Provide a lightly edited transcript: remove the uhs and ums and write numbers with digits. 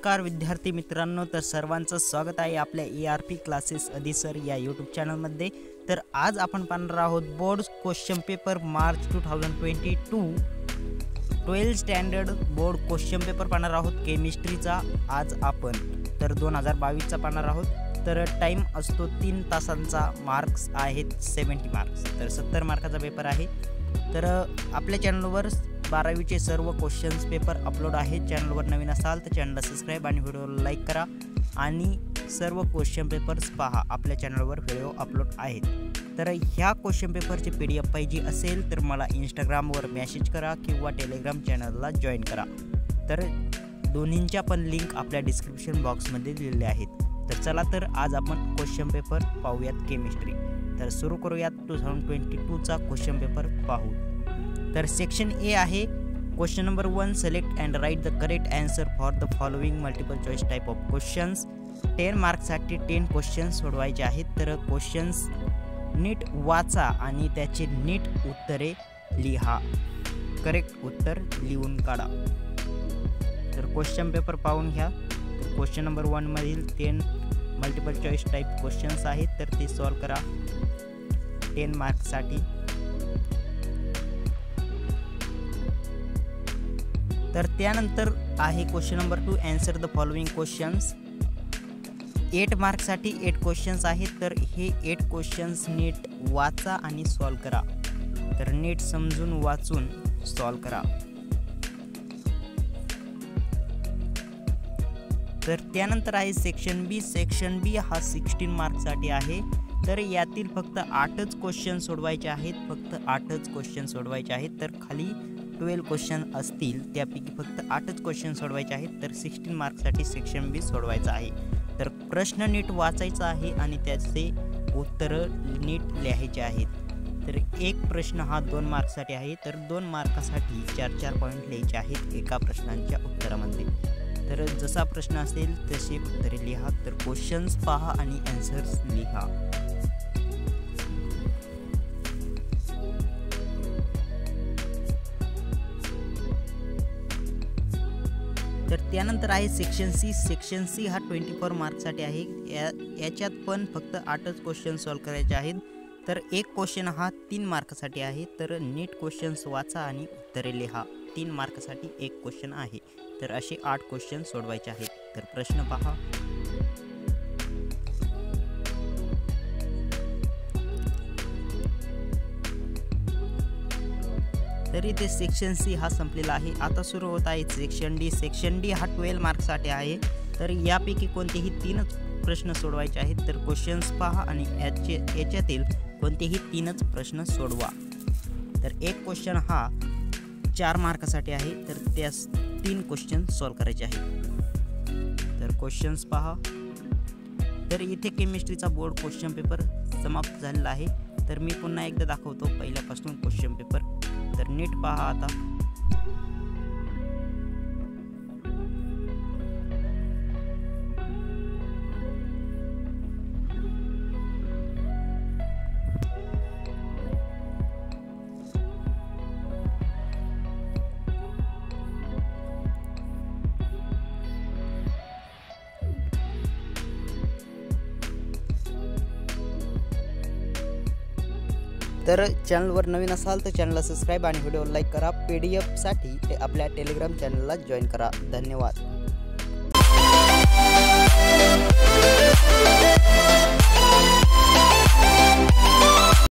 नमस्कार विद्यार्थी मित्रांनो, तर सर्वांचं स्वागत आहे आपल्या ERP क्लासेस अधिसर या यूट्यूब चॅनलमध्ये। तर आज आपण पाहणार आहोत बोर्ड क्वेश्चन पेपर मार्च 2022 12 स्टँडर्ड बोर्ड क्वेश्चन पेपर पाहणार आहोत केमिस्ट्रीचा। आज आपण तर 2022 चा पाहणार आहोत। तर टाइम असतो 3 तासांचा, मार्क्स आहेत 70 मार्क्स, तर 70 मार्काचा पेपर आहे। तर आपल्या चॅनलवर 12वीचे सर्व क्वेश्चन्स पेपर अपलोड आहे। चॅनलवर नवीन असाल तर चॅनलला सबस्क्राइब आणि व्हिडिओला लाईक करा आणि सर्व क्वेश्चन पेपर्स पहा, आपल्या चॅनलवर व्हिडिओ अपलोड आहेत। तर ह्या क्वेश्चन पेपरची PDF पाहिजे असेल तर मला इंस्टाग्रामवर मेसेज करा किंवा टेलिग्राम चॅनलला जॉईन करा। तर दोन्हींच्या पण लिंक आपल्या डिस्क्रिप्शन बॉक्समध्ये दिलेल्या आहेत। तर चला तर आज आपण क्वेश्चन पेपर पाहूयात केमिस्ट्री। तर सुरू करूयात 2022 चा क्वेश्चन पेपर पाहू। तर सेक्शन ए आहे question number 1, select and write the correct answer for the following multiple choice type of questions. 10 मार्क्ससाठी 10 questions सोडवायचे आहेत। तर क्वेश्चन्स नीट वाचा आणि त्याचे नीट उत्तरे लिहा, करेक्ट उत्तर लिहून काढा। तर क्वेश्चन पेपर पाहून घ्या। तर क्वेश्चन नंबर 1 मधील 10 मल्टिपल चॉईस टाइप क्वेश्चन्स आहेत, तर ते सॉल्व करा 10 मार्क्ससाठी। तर त्यानंतर आहे question number 2, answer the following questions. 8 मार्क्ससाठी 8 questions आहेत, तर हे 8 क्वेश्चन्स नीट वाचा आणि सॉल्व करा। तर नीट समजून वाचून सॉल्व करा। तर त्यानंतर आहे सेक्शन बी। सेक्शन बी हा 16 मार्क्ससाठी आहे। तर यातील फक्त 8च क्वेश्चन सोडवायचे आहेत, फक्त 8च क्वेश्चन सोडवायचे आहेत। तर खाली 12 क्वेश्चन असतील, त्यापैकी फक्त 8च क्वेश्चन सोडवायचे आहेत। तर 16 मार्क्ससाठी सेक्शन बी सोडवायचा आहे। तर प्रश्न नीट वाचायचा आहे आणि त्याचे उत्तर नीट लिहायचे आहेत। तर एक प्रश्न हा 2 मार्क्ससाठी आहे, तर 2 मार्कासाठी 4-4 पॉईंट लिहायचे आहेत एका प्रश्नांच्या उत्तरामध्ये। तर जसा प्रश्न असेल तसे उत्तरे लिहा। तर क्वेश्चन्स पहा आणि आन्सर्स लिहा। तर त्यानंतर आहे सेक्शन सी। सेक्शन सी हा 24 मार्क्ससाठी आहे। याच्यात पण फक्त 8च क्वेश्चन सॉल्व करायचे आहेत। तर एक क्वेश्चन हा 3 मार्कासाठी आहे। तर नीट क्वेश्चन्स वाचा आणि उत्तरे लिहा। 3 मार्कासाठी एक क्वेश्चन आहे। तर असे 8 क्वेश्चन सोडवायचे आहेत। तर प्रश्न पहा। तर इथे सेक्शन सी हा संपलेला आहे। आता सुरू होत आहे सेक्शन डी। सेक्शन डी हा 12 मार्क्ससाठी आहे। तर यापैकी कोणतेही 3च प्रश्न सोडवायचे आहेत। तर क्वेश्चन्स पहा आणि याच्यातील कोणतेही 3च प्रश्न सोडवा। तर एक क्वेश्चन हा 4 मार्कासाठी आहे, तर त्यास 3 क्वेश्चन सॉल्व करायचे आहेत। तर क्वेश्चन्स पहा। तर इथे केमिस्ट्रीचा बोर्ड क्वेश्चन पेपर समाप्त झालेला आहे। तर मी पुन्हा एकदा दाखवतो पहिल्यापासून क्वेश्चन पेपर। तर नीट पहा आता। तर चॅनलवर नवीन असाल तर चॅनलला सबस्क्राइब आणि व्हिडिओ लाईक करा। PDF साठी ते आपल्या टेलिग्राम चॅनलला जॉईन करा। धन्यवाद।